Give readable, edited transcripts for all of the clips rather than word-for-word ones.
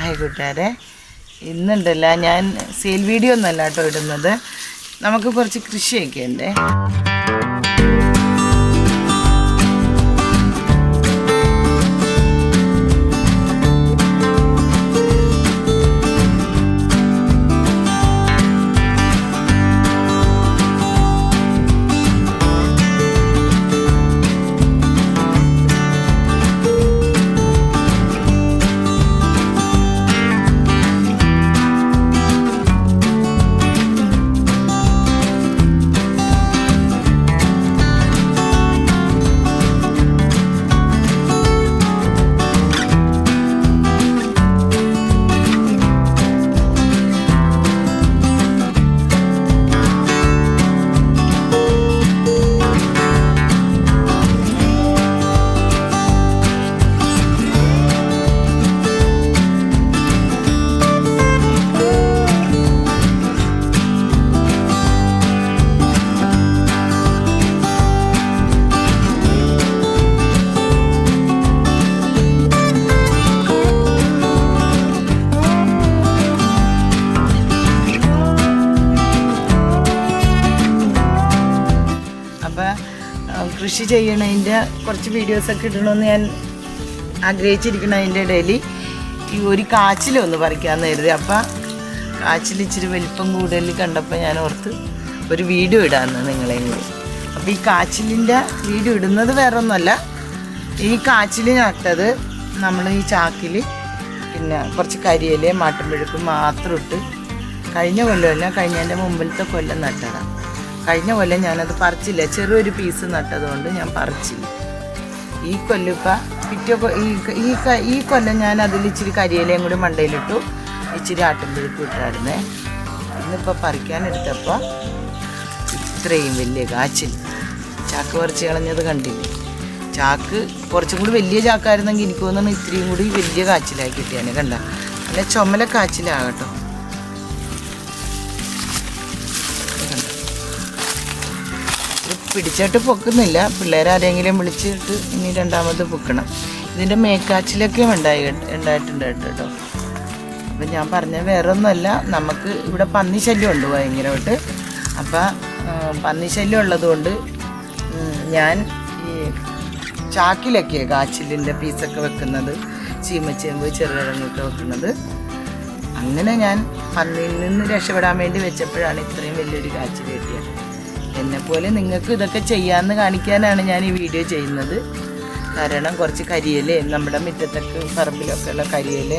Hi കൂട്ടുകാരെ, ഇന്നുണ്ടല്ല ഞാൻ sale video ഒന്നല്ല കേട്ടോ ഇടുന്നത്. നമുക്ക് കുറച്ച് കൃഷിയൊക്കെ ഉണ്ട്. കൃഷി ചെയ്യണതിൻ്റെ കുറച്ച് വീഡിയോസൊക്കെ ഇടണമെന്ന് ഞാൻ ആഗ്രഹിച്ചിരിക്കണതിൻ്റെ ഇടയിൽ ഈ ഒരു കാച്ചിലൊന്ന് പറിക്കാമെന്ന് കരുതി. അപ്പം കാച്ചിൽ ഇച്ചിരി വലിപ്പം കൂടുതൽ കണ്ടപ്പോൾ ഞാൻ ഓർത്ത് ഒരു വീഡിയോ ഇടാമെന്ന് നിങ്ങളെയും കൂടി. അപ്പോൾ ഈ കാച്ചിലിൻ്റെ വീഡിയോ ഇടുന്നത് വേറെ ഒന്നുമല്ല, ഈ കാച്ചിൽ നട്ടത് നമ്മൾ ഈ ചാക്കിൽ പിന്നെ കുറച്ച് കരിയില മാട്ടുമ്പഴുക്കും മാത്രം ഇട്ട് കഴിഞ്ഞ കൊല്ലമല്ല, കഴിഞ്ഞതിൻ്റെ മുമ്പിലത്തെ കൊല്ലം നട്ടതാണ്. കഴിഞ്ഞ കൊല്ലം ഞാനത് പറിച്ചില്ല, ചെറിയൊരു പീസ് നട്ടതുകൊണ്ട് ഞാൻ പറിച്ചില്ല. ഈ കൊല്ലം ഈ കൊല്ലം ഞാൻ അതിൽ ഇച്ചിരി കരിയിലയും കൂടി മണ്ടയിലിട്ടു, ഇച്ചിരി ആട്ടുമ്പഴുക്കും ഇട്ടായിരുന്നേ. ഇന്നിപ്പോൾ പറിക്കാനെടുത്തപ്പോൾ ഇത്രയും വലിയ കാച്ചിൽ. ചാക്ക് പറിച്ച് കളഞ്ഞത് കണ്ടില്ലേ? ചാക്ക് കുറച്ചും കൂടി വലിയ ചാക്കായിരുന്നെങ്കിൽ എനിക്ക് തോന്നുന്നു ഇത്രയും കൂടി വലിയ കാച്ചിലായി കിട്ടിയാണ്. കണ്ട, നല്ല ചുമല കാച്ചിലാകട്ടോ. പിടിച്ചിട്ട് പൊക്കുന്നില്ല, പിള്ളേരാരെങ്കിലും വിളിച്ചിട്ട് ഇനി രണ്ടാമത് പൊക്കണം. ഇതിൻ്റെ മേക്കാച്ചിലൊക്കെ ഉണ്ടായിട്ടുണ്ട് കേട്ടോ. അപ്പം ഞാൻ പറഞ്ഞ വേറെ ഒന്നുമല്ല, നമുക്ക് ഇവിടെ പന്നിശല്യം ഉണ്ട് ഭയങ്കരമായിട്ട്. അപ്പം പന്നിശല്യം ഉള്ളതുകൊണ്ട് ഞാൻ ഈ ചാക്കിലൊക്കെ കാച്ചിലിൻ്റെ പീസൊക്കെ വെക്കുന്നത്, ചീമച്ചേമ്പ് ചെറുകിഴങ്ങൊക്കെ വെക്കുന്നത്. അങ്ങനെ ഞാൻ പന്നിയിൽ നിന്ന് രക്ഷപ്പെടാൻ വേണ്ടി വെച്ചപ്പോഴാണ് ഇത്രയും വലിയൊരു കാച്ചിൽ കിട്ടിയത്. എന്നെപ്പോലെ നിങ്ങൾക്ക് ഇതൊക്കെ ചെയ്യാമെന്ന് കാണിക്കാനാണ് ഞാൻ ഈ വീഡിയോ ചെയ്യുന്നത്. കാരണം കുറച്ച് കരിയില നമ്മുടെ മുറ്റത്തൊക്കെ പറമ്പിലൊക്കെ ഉള്ള കരിയില,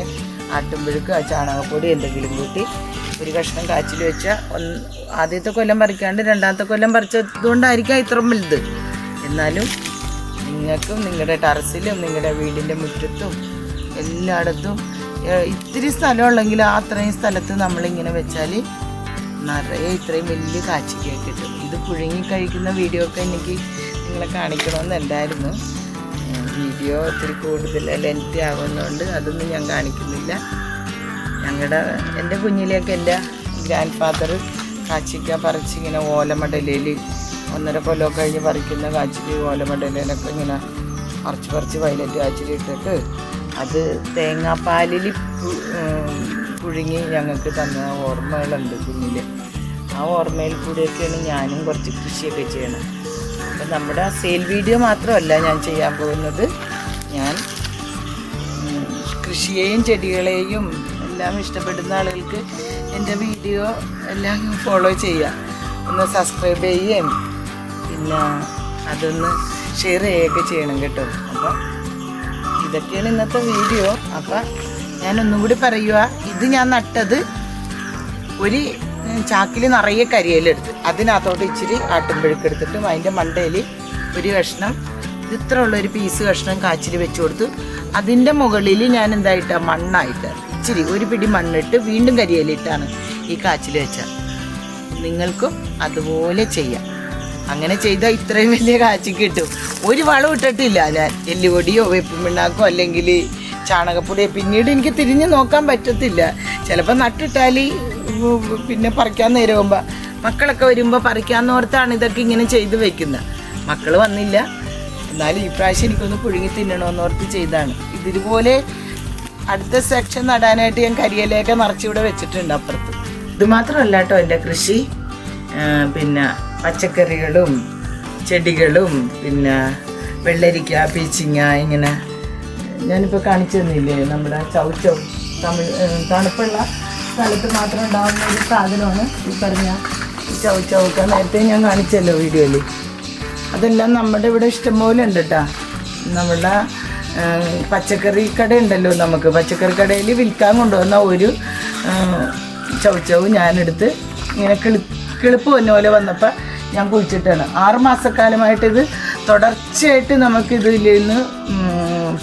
ആട്ടുമ്പഴുക്ക്, ചാണകപ്പൊടി എന്തെങ്കിലും കൂട്ടി ഒരു കഷ്ണം കാച്ചിൽ വെച്ചാൽ ആദ്യത്തെ കൊല്ലം പറിക്കാണ്ട് രണ്ടാമത്തെ കൊല്ലം പറിച്ചതുകൊണ്ടായിരിക്കാം ഇത്രയും വലുത്. എന്നാലും നിങ്ങൾക്കും നിങ്ങളുടെ ടെറസിലും നിങ്ങളുടെ വീടിൻ്റെ മുറ്റത്തും എല്ലായിടത്തും ഇത്തിരി സ്ഥലമുള്ളെങ്കിൽ അത്രയും സ്ഥലത്ത് നമ്മളിങ്ങനെ വെച്ചാൽ നിറയെ ഇത്രയും വലിയ കാച്ചിക്ക കിട്ടും. ഇത് പുഴുങ്ങി കഴിക്കുന്ന വീഡിയോ ഒക്കെ എനിക്ക് നിങ്ങളെ കാണിക്കണമെന്നുണ്ടായിരുന്നു. വീഡിയോ ഒത്തിരി കൂടുതൽ ലെങ്തി ആകുന്നതുകൊണ്ട് അതൊന്നും ഞാൻ കാണിക്കുന്നില്ല. എൻ്റെ കുഞ്ഞിലേക്ക് എൻ്റെ ഗ്രാൻഡ് ഫാദർ കാച്ചിക്ക പറിച്ചിങ്ങനെ ഓലമടലയിൽ 1.5 കൊല്ലം കഴിഞ്ഞ് പറിക്കുന്ന കാച്ചിൽ ഓലമടലയിലൊക്കെ ഇങ്ങനെ പറിച്ച് വയലറ്റ് കാച്ചിൽ ഇട്ടിട്ട് അത് തേങ്ങാപ്പാലിൽ പുഴുങ്ങി ഞങ്ങൾക്ക് തന്ന ഓർമ്മകളുണ്ട് കുഞ്ഞിൽ. ആ ഓർമ്മയിൽ കൂടിയൊക്കെയാണ് ഞാനും കുറച്ച് കൃഷിയൊക്കെ ചെയ്യണം. അപ്പം നമ്മുടെ സെയിൽ വീഡിയോ മാത്രമല്ല ഞാൻ ചെയ്യാൻ പോകുന്നത്, ഞാൻ കൃഷിയെയും ചെടികളെയും എല്ലാം ഇഷ്ടപ്പെടുന്ന ആളുകൾക്ക് എൻ്റെ വീഡിയോ എല്ലാം ഫോളോ ചെയ്യാം, ഒന്ന് സബ്സ്ക്രൈബ് ചെയ്യുകയും പിന്നെ അതൊന്ന് ഷെയർ ചെയ്യുകയൊക്കെ ചെയ്യണം കേട്ടോ. അപ്പം ഇതൊക്കെയാണ് ഇന്നത്തെ വീഡിയോ. അപ്പം ഞാനൊന്നും കൂടി പറയുക, ഇത് ഞാൻ നട്ടത് ഒരു ചാക്കിൽ നിറയെ കരിയിലെടുത്ത് അതിനകത്തോട്ട് ഇച്ചിരി ആട്ടുമ്പഴുക്കെടുത്തിട്ട് അതിൻ്റെ മണ്ടയിൽ ഒരു കഷ്ണം ഇത്ര ഉള്ളൊരു പീസ് കഷ്ണം കാച്ചിൽ വെച്ച് കൊടുത്തു. അതിൻ്റെ മുകളിൽ ഞാൻ എന്തായിട്ടാ മണ്ണായിട്ട് ഇച്ചിരി ഒരു പിടി മണ്ണിട്ട് വീണ്ടും കരിയിലിട്ടാണ് ഈ കാച്ചിൽ വെച്ചാൽ. നിങ്ങൾക്കും അതുപോലെ ചെയ്യാം. അങ്ങനെ ചെയ്താൽ ഇത്രയും വലിയ കാച്ചി കിട്ടും. ഒരു വളം ഇട്ടിട്ടില്ല ഞാൻ, എല്ലുപൊടിയോ വേപ്പിൻ പിണ്ണാക്കോ അല്ലെങ്കിൽ ചാണകപ്പൊടിയോ. പിന്നീട് എനിക്ക് തിരിഞ്ഞ് നോക്കാൻ പറ്റത്തില്ല. ചിലപ്പോൾ നട്ടിട്ടാൽ പിന്നെ പറിക്കാൻ നേരമാകുമ്പോൾ മക്കളൊക്കെ വരുമ്പോൾ പറിക്കാമെന്നോർത്താണ് ഇതൊക്കെ ഇങ്ങനെ ചെയ്ത് വെക്കുന്നത്. മക്കൾ വന്നില്ല, എന്നാലും ഈ പ്രാവശ്യം എനിക്കൊന്ന് പുഴുങ്ങി തിന്നണമെന്നോർത്ത് ചെയ്താണ്. ഇതുപോലെ അടുത്ത സെക്ഷൻ നടാനായിട്ട് ഞാൻ കരിയിലയൊക്കെ നിറച്ചിവിടെ വെച്ചിട്ടുണ്ട് അപ്പുറത്ത്. ഇത് മാത്രമല്ല കേട്ടോ എൻ്റെ കൃഷി, പിന്നെ പച്ചക്കറികളും ചെടികളും പിന്നെ വെള്ളരിക്ക, പീച്ചിങ്ങ, ഇങ്ങനെ ഞാനിപ്പോൾ കാണിച്ചു തന്നില്ലേ നമ്മുടെ ചൗച്ചൗ. തണുപ്പുള്ള സ്ഥലത്ത് മാത്രം ഉണ്ടാകുന്ന ഒരു സാധനമാണ് ഈ പറഞ്ഞ ചൗച്ചൗക്ക. നേരത്തെ ഞാൻ കാണിച്ചല്ലോ വീഡിയോയിൽ. അതെല്ലാം നമ്മുടെ ഇവിടെ ഇഷ്ടംപോലെ ഉണ്ട് കേട്ടോ. നമ്മുടെ പച്ചക്കറി കട ഉണ്ടല്ലോ, നമുക്ക് പച്ചക്കറി കടയിൽ വിൽക്കാൻ കൊണ്ടുവന്ന ഒരു ചൗച്ചവ് ഞാനെടുത്ത് ഇങ്ങനെ കിളിപ്പ് വന്ന പോലെ വന്നപ്പോൾ ഞാൻ കുഴിച്ചിട്ടാണ്. 6 മാസക്കാലമായിട്ട് ഇത് തുടർച്ചയായിട്ട് നമുക്കിതിൽ നിന്ന്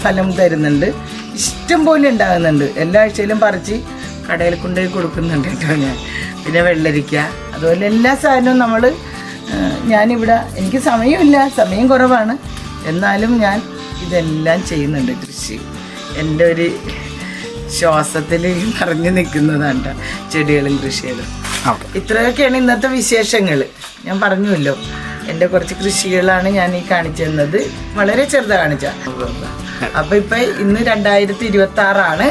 ഫലം തരുന്നുണ്ട്. ഇഷ്ടം പോലെ ഉണ്ടാകുന്നുണ്ട്. എല്ലാ ആഴ്ചയിലും പറിച്ച് കടയിൽ കൊണ്ടുപോയി കൊടുക്കുന്നുണ്ട് കേട്ടോ ഞാൻ. പിന്നെ വെള്ളരിക്ക, അതുപോലെ എല്ലാ സാധനവും ഞാനിവിടെ, എനിക്ക് സമയമില്ല, സമയം കുറവാണ്, എന്നാലും ഞാൻ ഇതെല്ലാം ചെയ്യുന്നുണ്ട്. കൃഷി എൻ്റെ ഒരു ശ്വാസത്തിൽ നിറഞ്ഞു നിൽക്കുന്നതാണ് ചെടികളും കൃഷികളും. ഇത്രയൊക്കെയാണ് ഇന്നത്തെ വിശേഷങ്ങൾ. ഞാൻ പറഞ്ഞുവല്ലോ, എൻ്റെ കുറച്ച് കൃഷികളാണ് ഞാൻ ഈ കാണിച്ചു തന്നത്. വളരെ ചെറുതാണ് കാണിച്ച. അപ്പോൾ ഇന്ന് 2026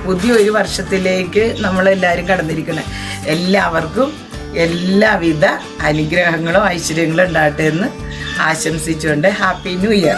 പുതിയൊരു വർഷത്തിലേക്ക് നമ്മളെല്ലാവരും കടന്നിരിക്കുന്നത്. എല്ലാവർക്കും എല്ലാവിധ അനുഗ്രഹങ്ങളും ഐശ്വര്യങ്ങളും ഉണ്ടാകട്ടെ എന്ന് ആശംസിച്ചുകൊണ്ട് ഹാപ്പി ന്യൂ ഇയർ.